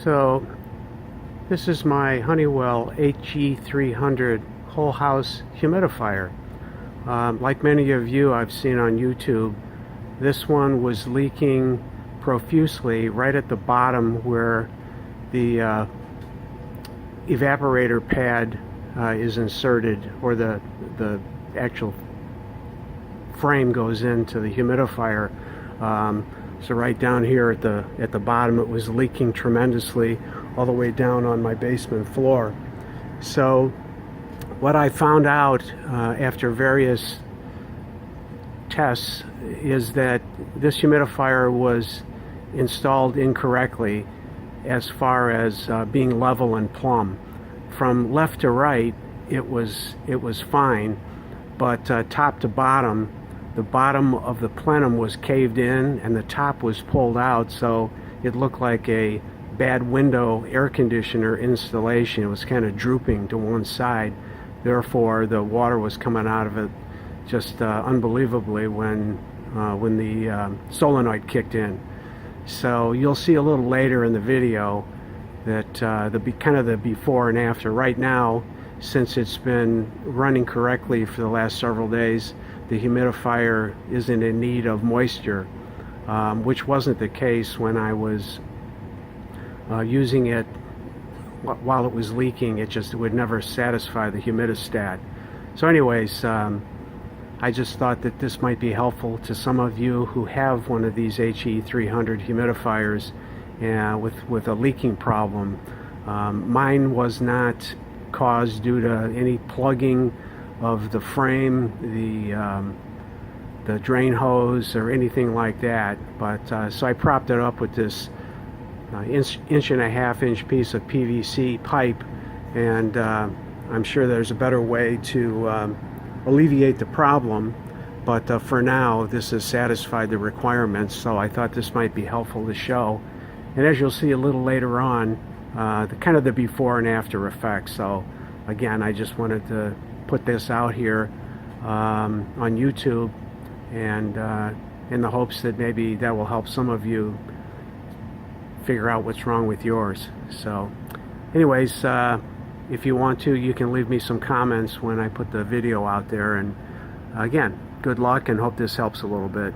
So this is my Honeywell HE300 whole house humidifier. Like many of you I've seen on YouTube, this one was leaking profusely right at the bottom where the evaporator pad is inserted, or the actual frame goes into the humidifier. So right down here at the bottom, it was leaking tremendously all the way down on my basement floor. So what I found out after various tests is that this humidifier was installed incorrectly as far as being level and plumb. From left to right, it was fine, but top to bottom, the bottom of the plenum was caved in and the top was pulled out, so it looked like a bad window air conditioner installation. It was kind of drooping to one side. Therefore, the water was coming out of it just unbelievably when the solenoid kicked in. So you'll see a little later in the video that kind of the before and after. Right now, since it's been running correctly for the last several days, the humidifier isn't in need of moisture, which wasn't the case when I was using it while it was leaking. It would never satisfy the humidistat. So anyways, I just thought that this might be helpful to some of you who have one of these HE300 humidifiers with a leaking problem. Mine was not caused due to any plugging of the frame, the drain hose, or anything like that. But so I propped it up with this inch and a half inch piece of PVC pipe, and I'm sure there's a better way to alleviate the problem, but for now this has satisfied the requirements, so I thought this might be helpful to show. And as you'll see a little later on, the kind of the before and after effects. So again, I just wanted to put this out here on YouTube, and in the hopes that maybe that will help some of you figure out what's wrong with yours. So anyways, if you want to, you can leave me some comments when I put the video out there. And again, good luck, and hope this helps a little bit.